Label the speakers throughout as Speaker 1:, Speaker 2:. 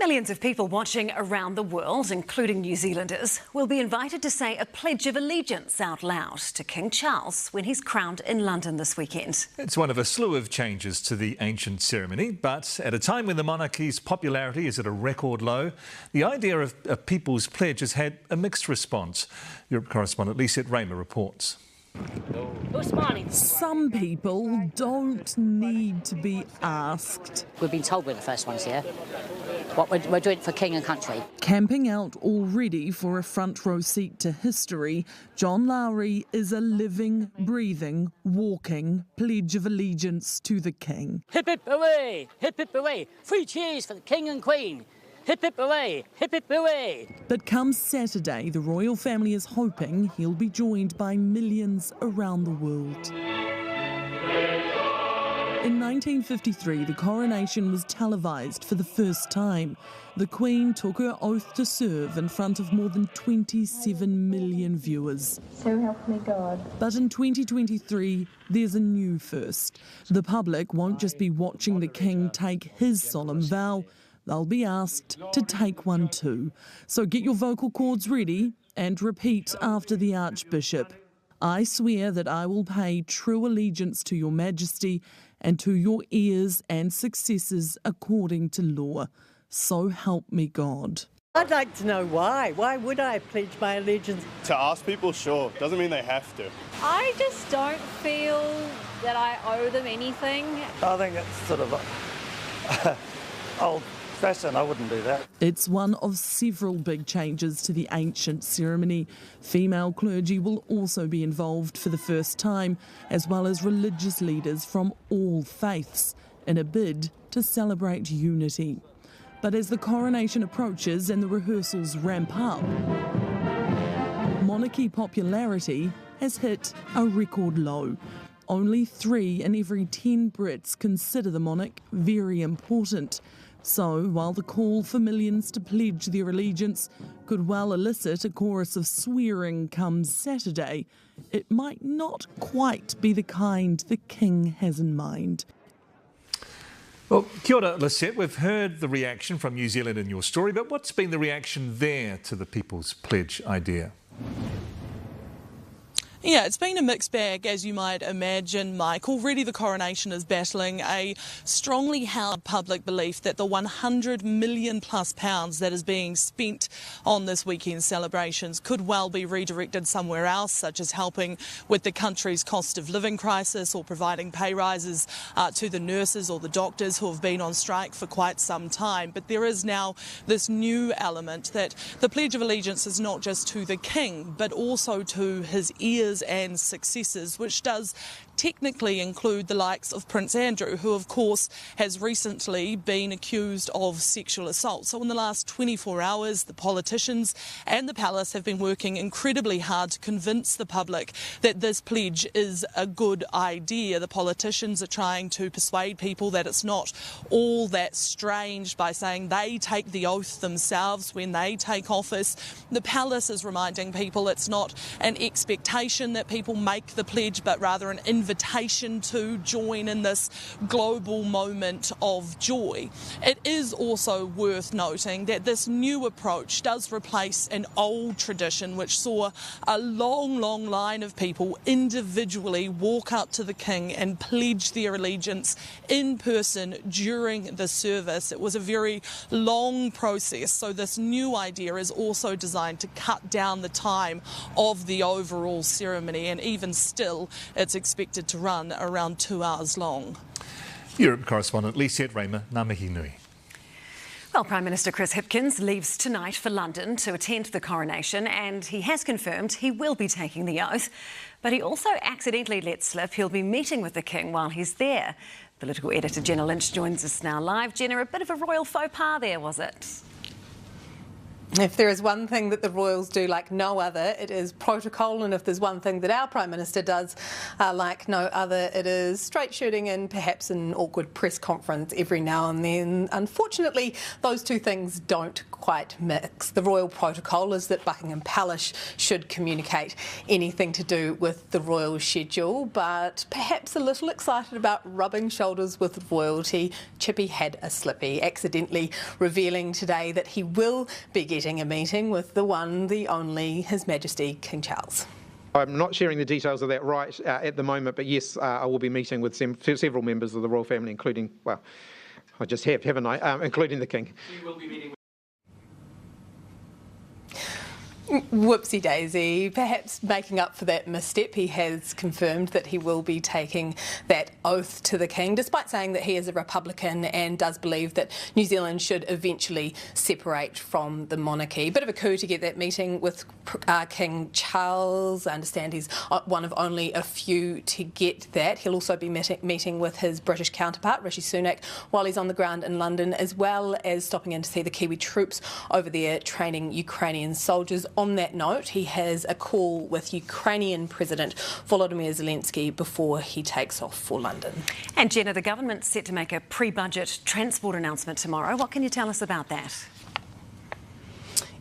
Speaker 1: Millions of people watching around the world, including New Zealanders, will be invited to say a Pledge of Allegiance out loud to King Charles when he's crowned in London this weekend.
Speaker 2: It's one of a slew of changes to the ancient ceremony, but at a time when the monarchy's popularity is at a record low, the idea of a People's Pledge has had a mixed response. Europe correspondent Lisette Raymer reports.
Speaker 3: Some people don't need to be asked.
Speaker 4: We've been told we're the first ones here. What we're doing it for king and country.
Speaker 3: Camping out already for a front row seat to history, John Lowry is a living, breathing, walking Pledge of Allegiance to the King.
Speaker 4: Hip hip hooray! Hip hip hooray! 3 cheers for the King and Queen! Hip hip hooray! Hip hip hooray!
Speaker 3: But come Saturday, the royal family is hoping he'll be joined by millions around the world. In 1953, the coronation was televised for the first time. The Queen took her oath to serve in front of more than 27 million viewers.
Speaker 5: So help me God.
Speaker 3: But in 2023, there's a new first. The public won't just be watching the King take his solemn vow, they'll be asked to take one too. So get your vocal cords ready and repeat after the Archbishop. I swear that I will pay true allegiance to your Majesty and to your heirs and successors according to law. So help me God.
Speaker 6: I'd like to know why. Why would I pledge my allegiance?
Speaker 7: To ask people, sure. Doesn't mean they have to.
Speaker 8: I just don't feel that I owe them anything.
Speaker 9: I think it's sort of old-fashioned. I wouldn't do that.
Speaker 3: It's one of several big changes to the ancient ceremony. Female clergy will also be involved for the first time, as well as religious leaders from all faiths, in a bid to celebrate unity. But as the coronation approaches and the rehearsals ramp up, monarchy popularity has hit a record low. Only 3 in every 10 Brits consider the monarch very important. So, while the call for millions to pledge their allegiance could well elicit a chorus of swearing come Saturday, it might not quite be the kind the King has in mind.
Speaker 2: Well, kia ora, Lisette. We've heard the reaction from New Zealand in your story, but what's been the reaction there to the People's Pledge idea?
Speaker 10: Yeah, it's been a mixed bag, as you might imagine, Mike. Already the coronation is battling a strongly held public belief that the £100 million plus that is being spent on this weekend's celebrations could well be redirected somewhere else, such as helping with the country's cost of living crisis or providing pay rises to the nurses or the doctors who have been on strike for quite some time. But there is now this new element that the Pledge of Allegiance is not just to the King, but also to his heirs and successors, which does technically include the likes of Prince Andrew, who of course has recently been accused of sexual assault. So in the last 24 hours, the politicians and the palace have been working incredibly hard to convince the public that this pledge is a good idea. The politicians are trying to persuade people that it's not all that strange by saying they take the oath themselves when they take office. The palace is reminding people it's not an expectation that people make the pledge, but rather an invitation to join in this global moment of joy. It is also worth noting that this new approach does replace an old tradition which saw a long line of people individually walk up to the King and pledge their allegiance in person during the service. It was a very long process, so this new idea is also designed to cut down the time of the overall ceremony, and even still it's expected to run around 2 hours long.
Speaker 2: Europe correspondent Lisette Raymer, ngā mihi nui.
Speaker 1: Well, Prime Minister Chris Hipkins leaves tonight for London to attend the coronation, and he has confirmed he will be taking the oath. But he also accidentally let slip he'll be meeting with the King while he's there. Political editor Jenna Lynch joins us now live. Jenna, a bit of a royal faux pas there, was it?
Speaker 5: If there is one thing that the Royals do like no other, it is protocol, and if there's one thing that our Prime Minister does like no other, it is straight shooting and perhaps an awkward press conference every now and then. Unfortunately, those two things don't quite mix. The royal protocol is that Buckingham Palace should communicate anything to do with the royal schedule, but perhaps a little excited about rubbing shoulders with royalty, Chippy had a slippy, accidentally revealing today that he will be getting a meeting with the one, the only, His Majesty King Charles.
Speaker 11: I'm not sharing the details of that right at the moment, but yes, I will be meeting with several members of the royal family, including, well, I just have, haven't I, including the King. You will be meeting with
Speaker 5: Whoopsie daisy, perhaps making up for that misstep, he has confirmed that he will be taking that oath to the King, despite saying that he is a Republican and does believe that New Zealand should eventually separate from the monarchy. Bit of a coup to get that meeting with King Charles. I understand he's one of only a few to get that. He'll also be meeting with his British counterpart, Rishi Sunak, while he's on the ground in London, as well as stopping in to see the Kiwi troops over there training Ukrainian soldiers. On that note, he has a call with Ukrainian President Volodymyr Zelensky before he takes off for London.
Speaker 1: And Jenna, the government's set to make a pre-budget transport announcement tomorrow. What can you tell us about that?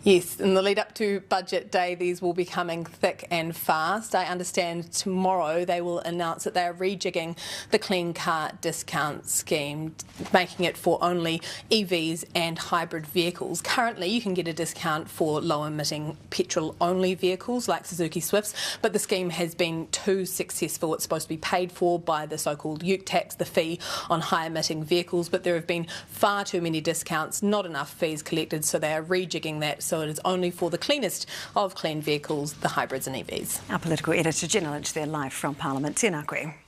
Speaker 5: Yes, in the lead up to Budget Day, these will be coming thick and fast. I understand tomorrow they will announce that they are rejigging the Clean Car Discount Scheme, making it for only EVs and hybrid vehicles. Currently, you can get a discount for low-emitting petrol-only vehicles like Suzuki Swifts, but the scheme has been too successful. It's supposed to be paid for by the so-called ute tax, the fee on high-emitting vehicles, but there have been far too many discounts, not enough fees collected, so they are rejigging that. So it is only for the cleanest of clean vehicles, the hybrids and EVs.
Speaker 1: Our political editor, Jenna Lynch, there live from Parliament. Tēnā koe.